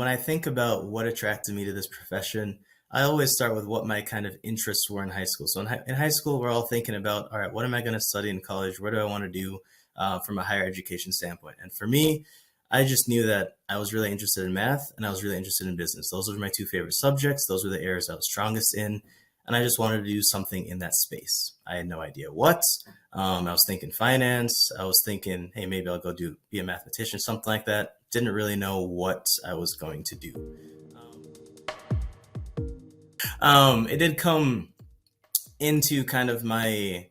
When I think about what attracted me to this profession, I always start with what my kind of interests were in high school. So in high school, we're all thinking about, all right, what am I going to study in college? What do I want to do from a higher education standpoint? And for me, I just knew that I was really interested in math and I was really interested in business. Those were my two favorite subjects. Those were the areas I was strongest in. And I just wanted to do something in that space. I had no idea what. I was thinking finance. I was thinking, hey, maybe I'll go be a mathematician, something like that. Didn't really know what I was going to do. It did come into kind of my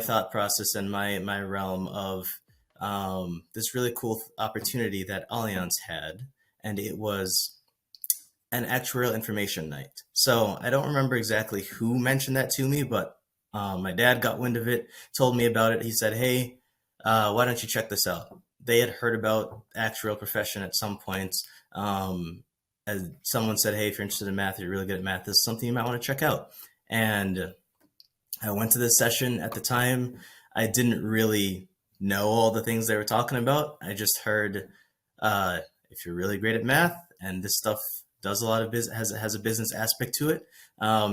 thought process and my realm of this really cool opportunity that Allianz had, and it was an actuarial information night. So I don't remember exactly who mentioned that to me, but my dad got wind of it, told me about it. He said, hey, why don't you check this out? They had heard about Actuarial Profession at some point. As someone said, hey, if you're interested in math, you're really good at math, this is something you might want to check out. And I went to this session. At the time. I didn't really know all the things they were talking about. I just heard, if you're really great at math and this stuff does a lot of business, has a business aspect to it,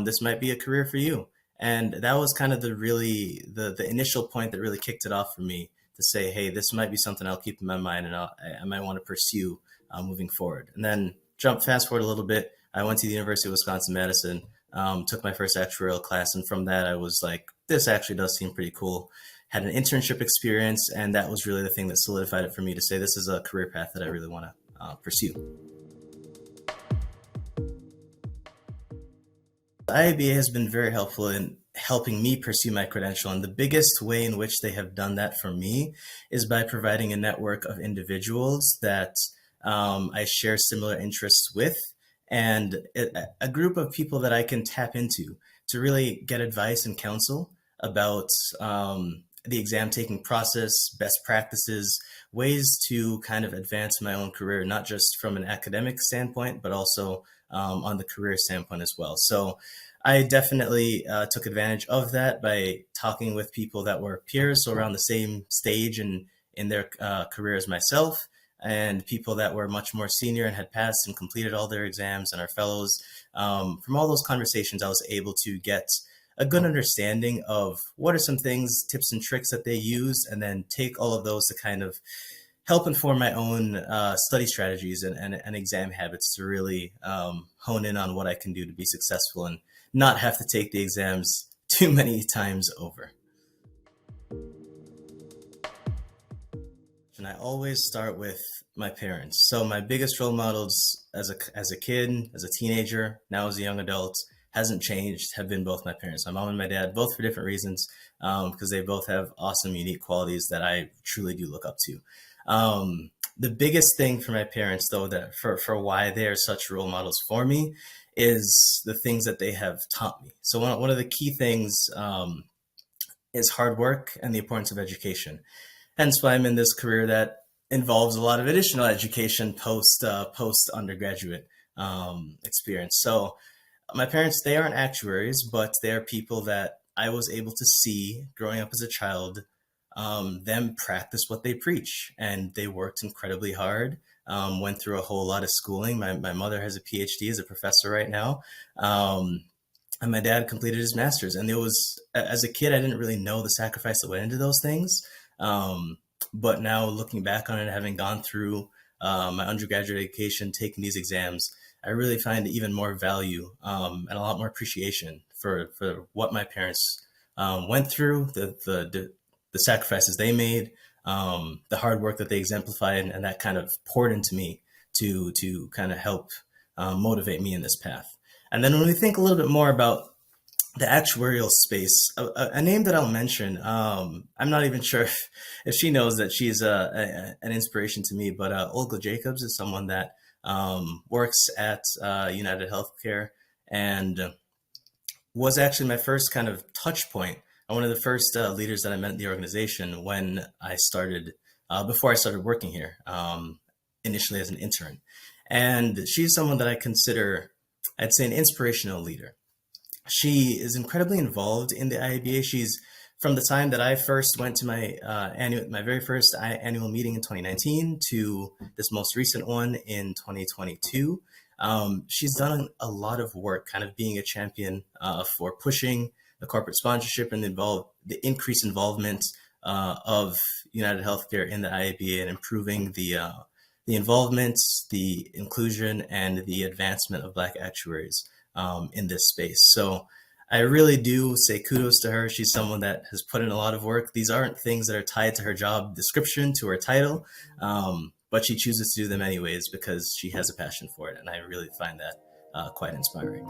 this might be a career for you. And that was kind of the initial point that really kicked it off for me to say, hey, this might be something I'll keep in my mind and I might want to pursue moving forward. And then fast forward a little bit, I went to the University of Wisconsin-Madison, took my first actuarial class, and from that I was like, this actually does seem pretty cool. Had an internship experience, and that was really the thing that solidified it for me to say this is a career path that I really want to pursue. The IABA has been very helpful in helping me pursue my credential, and the biggest way in which they have done that for me is by providing a network of individuals that I share similar interests with, and a group of people that I can tap into to really get advice and counsel about the exam taking process, best practices, ways to kind of advance my own career, not just from an academic standpoint, but also on the career standpoint as well. So I definitely took advantage of that by talking with people that were peers, so around the same stage and in their career as myself, and people that were much more senior and had passed and completed all their exams and are fellows. From all those conversations, I was able to get a good understanding of what are some things, tips and tricks that they use, and then take all of those to kind of help inform my own study strategies and exam habits to really hone in on what I can do to be successful and not have to take the exams too many times over. And I always start with my parents. So my biggest role models as a kid, as a teenager, now as a young adult, hasn't changed, have been both my parents, my mom and my dad, both for different reasons, because they both have awesome, unique qualities that I truly do look up to. The biggest thing for my parents, though, that for why they are such role models for me is the things that they have taught me. So one of the key things is hard work and the importance of education. Hence why I'm in this career that involves a lot of additional education post undergraduate experience. So my parents, they aren't actuaries, but they are people that I was able to see growing up as a child, them practice what they preach. And they worked incredibly hard, went through a whole lot of schooling. My mother has a PhD, as a professor right now. And my dad completed his master's. And it was, as a kid, I didn't really know the sacrifice that went into those things. But now looking back on it, having gone through my undergraduate education, taking these exams, I really find even more value and a lot more appreciation for what my parents went through, the sacrifices they made, the hard work that they exemplified, and that kind of poured into me to kind of help motivate me in this path. And then when we think a little bit more about the actuarial space, a name that I'll mention, I'm not even sure if she knows that she's an inspiration to me, but Olga Jacobs is someone that works at United Healthcare and was actually my first kind of touch point, and one of the first leaders that I met in the organization when I started, before I started working here, initially as an intern. And she's someone that I consider, I'd say, an inspirational leader. She is incredibly involved in the IABA. She's From the time that I first went to my very first annual meeting in 2019 to this most recent one in 2022, she's done a lot of work, kind of being a champion for pushing the corporate sponsorship and the increased involvement of United Healthcare in the IABA and improving the involvement, the inclusion, and the advancement of Black actuaries in this space. So I really do say kudos to her. She's someone that has put in a lot of work. These aren't things that are tied to her job description, to her title, but she chooses to do them anyways because she has a passion for it. And I really find that quite inspiring.